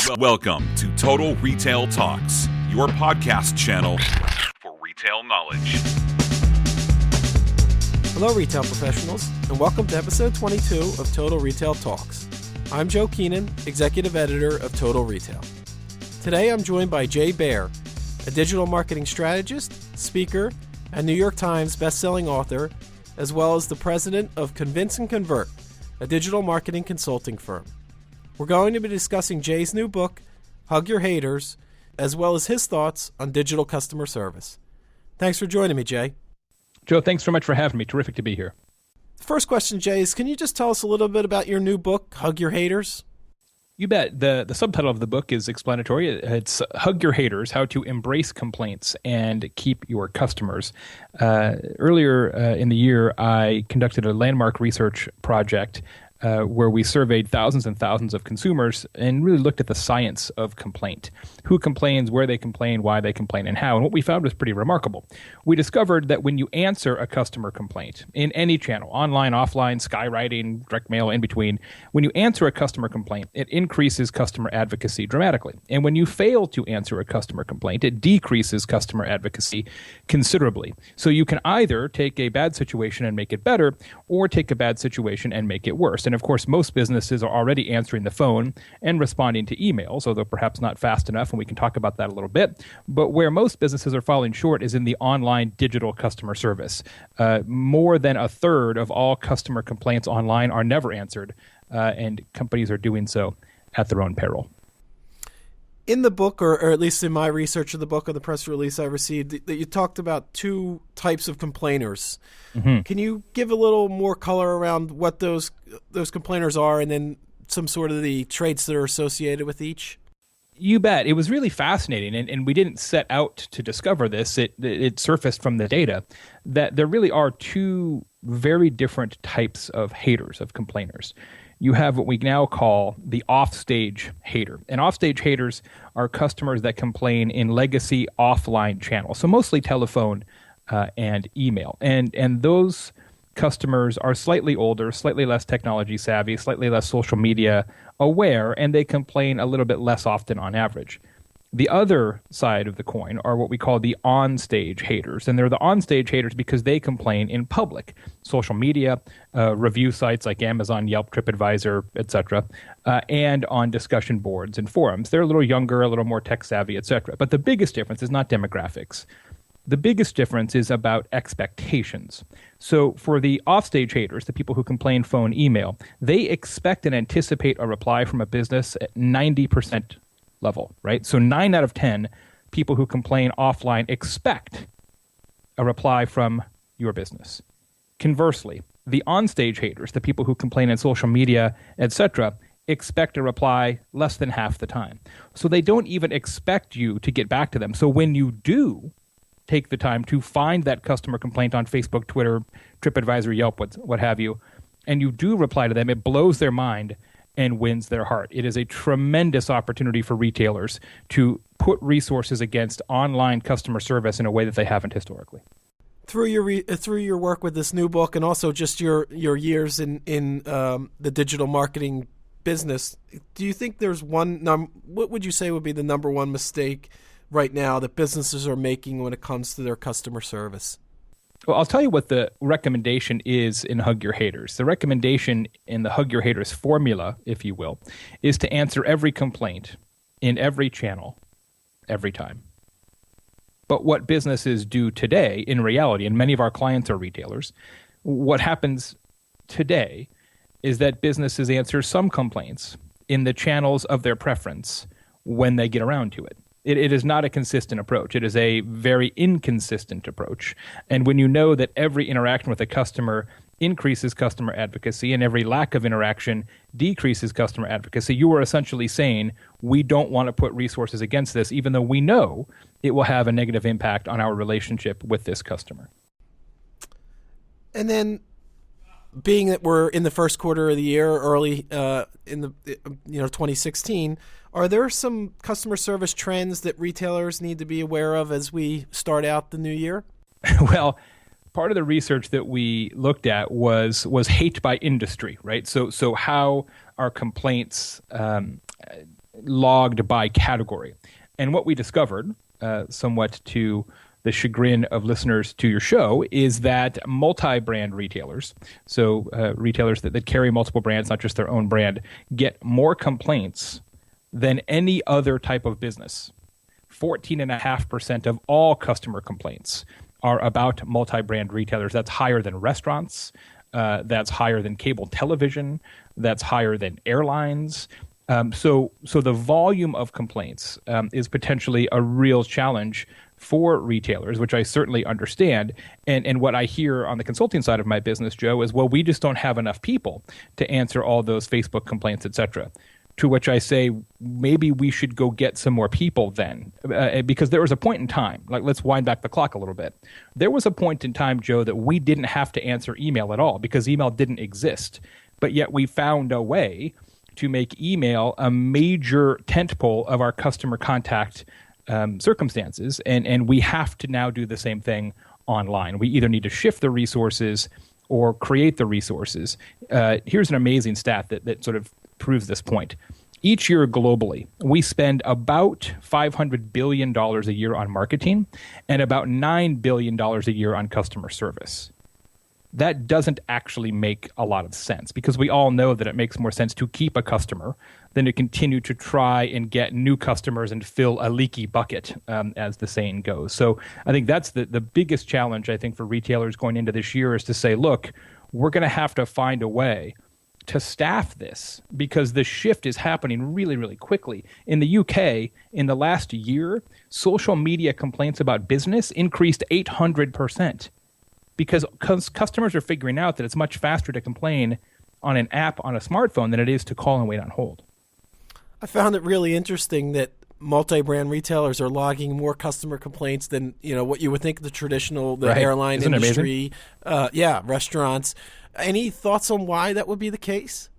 Welcome to Total Retail Talks, your podcast channel for retail knowledge. Hello, retail professionals, and welcome to episode 22 of Total Retail Talks. I'm Joe Keenan, executive editor of Total Retail. Today I'm joined by Baer, a digital marketing strategist, speaker, and New York Times bestselling author, as well as the president of Convince and Convert, a digital marketing consulting firm. We're going to be discussing Jay's new book, Hug Your Haters, as well as his thoughts on digital customer service. Thanks for joining me, Jay. Joe, thanks so much for having me. Terrific to be here. The first question, Jay, is can you just tell us a little bit about your new book, Hug Your Haters? You bet. The subtitle of the book is explanatory. It's Hug Your Haters, How to Embrace Complaints and Keep Your Customers. Earlier in the year, I conducted a landmark research project where we surveyed thousands and thousands of consumers and really looked at the science of complaint. Who complains, where they complain, why they complain, and how. And what we found was pretty remarkable. We discovered that when you answer a customer complaint in any channel, online, offline, skywriting, direct mail, in between, when you answer a customer complaint, it increases customer advocacy dramatically. And when you fail to answer a customer complaint, it decreases customer advocacy considerably. So you can either take a bad situation and make it better, or take a bad situation and make it worse. And of course, most businesses are already answering the phone and responding to emails, although perhaps not fast enough, and we can talk about that a little bit. But where most businesses are falling short is in the online digital customer service. More than a third of all customer complaints online are never answered, and companies are doing so at their own peril. In the book, or at least in my research of the book or the press release I received, that you talked about two types of complainers. Mm-hmm. Can you give a little more color around what those complainers are and then some sort of the traits that are associated with each? You bet. It was really fascinating, and we didn't set out to discover this. It surfaced from the data that there really are two very different types of haters, of complainers. You have what we now call the offstage hater. And offstage haters are customers that complain in legacy offline channels, so mostly telephone and email. And those customers are slightly older, slightly less technology savvy, slightly less social media aware, and they complain a little bit less often on average. The other side of the coin are what we call the on-stage haters, and they're the on-stage haters because they complain in public, social media, review sites like Amazon, Yelp, TripAdvisor, etc., and on discussion boards and forums. They're a little younger, a little more tech-savvy, etc. But the biggest difference is not demographics. The biggest difference is about expectations. So for the offstage haters, the people who complain phone, email, they expect and anticipate a reply from a business at 90% level, right? So 9 out of 10 people who complain offline expect a reply from your business. Conversely, the onstage haters, the people who complain in social media, etc., expect a reply less than half the time. So they don't even expect you to get back to them. So when you do take the time to find that customer complaint on Facebook, Twitter, TripAdvisor, Yelp, what have you, and you do reply to them, it blows their mind and wins their heart. It is a tremendous opportunity for retailers to put resources against online customer service in a way that they haven't historically. Through your work with this new book and also just your years in the digital marketing business, do you think there's what would you say would be the number one mistake right now that businesses are making when it comes to their customer service? Well, I'll tell you what the recommendation is in Hug Your Haters. The recommendation in the Hug Your Haters formula, if you will, is to answer every complaint in every channel, every time. But what businesses do today, in reality, and many of our clients are retailers, what happens today is that businesses answer some complaints in the channels of their preference when they get around to it. It is not a consistent approach. It is a very inconsistent approach. And when you know that every interaction with a customer increases customer advocacy and every lack of interaction decreases customer advocacy, you are essentially saying, we don't want to put resources against this, even though we know it will have a negative impact on our relationship with this customer. And then, being that we're in the first quarter of the year, early in the 2016, are there some customer service trends that retailers need to be aware of as we start out the new year? Well, part of the research that we looked at was hate by industry, right? So how are complaints logged by category. And what we discovered, somewhat to the chagrin of listeners to your show, is that multi-brand retailers, so retailers that carry multiple brands, not just their own brand, get more complaints than any other type of business. 14.5% of all customer complaints are about multi-brand retailers. That's higher than restaurants. That's higher than cable television. That's higher than airlines. So the volume of complaints is potentially a real challenge for retailers, which I certainly understand. And what I hear on the consulting side of my business, Joe, is, well, we just don't have enough people to answer all those Facebook complaints, et cetera. To which I say, maybe we should go get some more people then. Because there was a point in time, like let's wind back the clock a little bit. There was a point in time, Joe, that we didn't have to answer email at all because email didn't exist. But yet we found a way to make email a major tentpole of our customer contact circumstances. And we have to now do the same thing online. We either need to shift the resources or create the resources. Here's an amazing stat that sort of proves this point. Each year globally, we spend about $500 billion a year on marketing and about $9 billion a year on customer service. That doesn't actually make a lot of sense because we all know that it makes more sense to keep a customer than to continue to try and get new customers and fill a leaky bucket, as the saying goes. So I think that's the biggest challenge, I think, for retailers going into this year is to say, look, we're going to have to find a way to staff this because the shift is happening really, really quickly. In the UK, in the last year, social media complaints about business increased 800% because customers are figuring out that it's much faster to complain on an app on a smartphone than it is to call and wait on hold. I found it really interesting that multi-brand retailers are logging more customer complaints than what you would think the traditional Right. airline Isn't it industry, restaurants. Any thoughts on why that would be the case?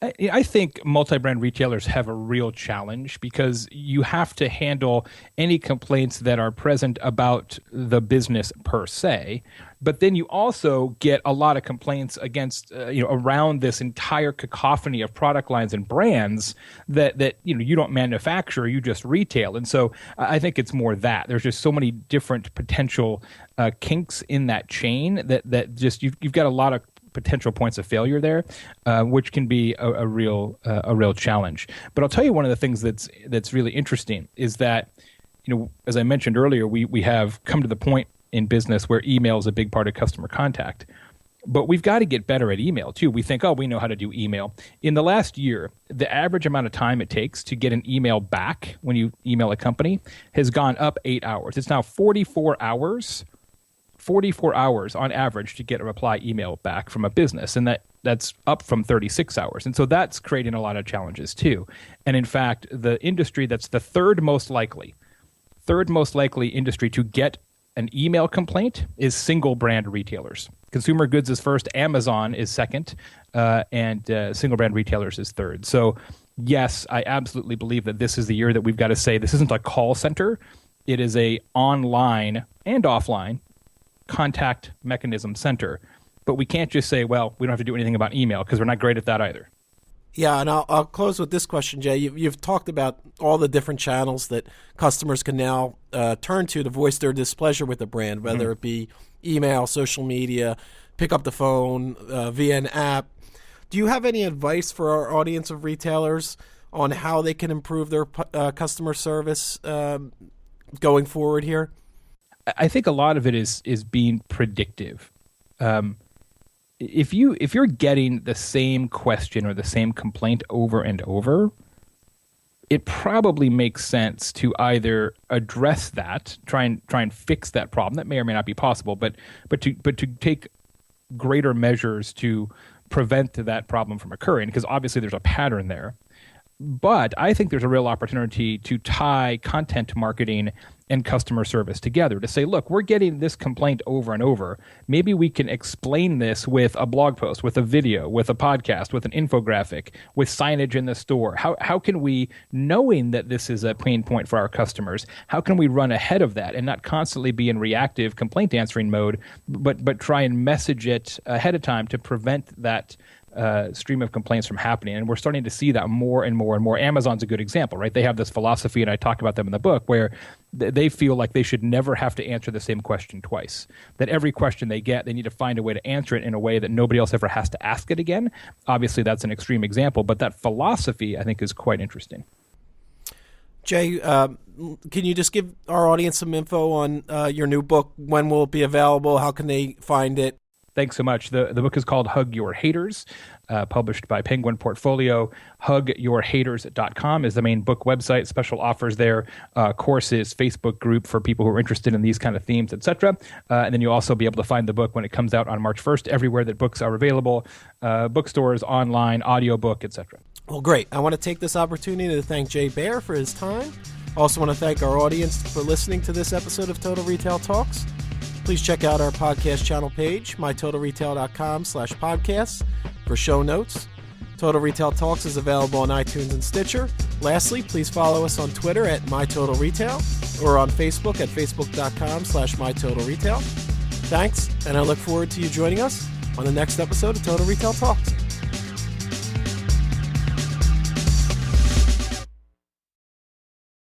I think multi-brand retailers have a real challenge because you have to handle any complaints that are present about the business per se, but then you also get a lot of complaints against around this entire cacophony of product lines and brands that you don't manufacture, you just retail. And so I think it's more that there's just so many different potential kinks in that chain that just you've got a lot of potential points of failure there, which can be a real challenge. But I'll tell you one of the things that's really interesting is that, as I mentioned earlier, we have come to the point in business where email is a big part of customer contact. But we've got to get better at email too. We think, we know how to do email. In the last year, the average amount of time it takes to get an email back when you email a company has gone up 8 hours. It's now 44 hours on average to get a reply email back from a business. And that's up from 36 hours. And so that's creating a lot of challenges too. And in fact, the industry that's the third most likely industry to get an email complaint is single brand retailers. Consumer goods is first, Amazon is second, and single brand retailers is third. So yes, I absolutely believe that this is the year that we've got to say this isn't a call center. It is a online and offline contact mechanism center. But we can't just say, well, we don't have to do anything about email because we're not great at that either. Yeah, and I'll close with this question, Jay. You've talked about all the different channels that customers can now turn to voice their displeasure with the brand, whether it be email, social media, pick up the phone, via an app. Do you have any advice for our audience of retailers on how they can improve their customer service going forward here? I think a lot of it is being predictive. If you're getting the same question or the same complaint over and over, it probably makes sense to either address that, try and fix that problem. That may or may not be possible, but to take greater measures to prevent that problem from occurring, because obviously there's a pattern there. But I think there's a real opportunity to tie content marketing and customer service together to say, look, we're getting this complaint over and over. Maybe we can explain this with a blog post, with a video, with a podcast, with an infographic, with signage in the store. How can we, knowing that this is a pain point for our customers, how can we run ahead of that and not constantly be in reactive complaint answering mode, but try and message it ahead of time to prevent that stream of complaints from happening. And we're starting to see that more and more and more. Amazon's a good example, right? They have this philosophy, and I talk about them in the book, where they feel like they should never have to answer the same question twice. That every question they get, they need to find a way to answer it in a way that nobody else ever has to ask it again. Obviously, that's an extreme example, but that philosophy, I think, is quite interesting. Jay, can you just give our audience some info on your new book? When will it be available? How can they find it? Thanks so much. The book is called Hug Your Haters, published by Penguin Portfolio. HugYourHaters.com is the main book website. Special offers there, courses, Facebook group for people who are interested in these kind of themes, etc. And then you'll also be able to find the book when it comes out on March 1st, everywhere that books are available, bookstores, online, audiobook, etc. Well, great. I want to take this opportunity to thank Jay Baer for his time. Also want to thank our audience for listening to this episode of Total Retail Talks. Please check out our podcast channel page, mytotalretail.com/podcasts, for show notes. Total Retail Talks is available on iTunes and Stitcher. Lastly, please follow us on Twitter at MyTotalRetail or on Facebook at facebook.com/MyTotalRetail. Thanks, and I look forward to you joining us on the next episode of Total Retail Talks.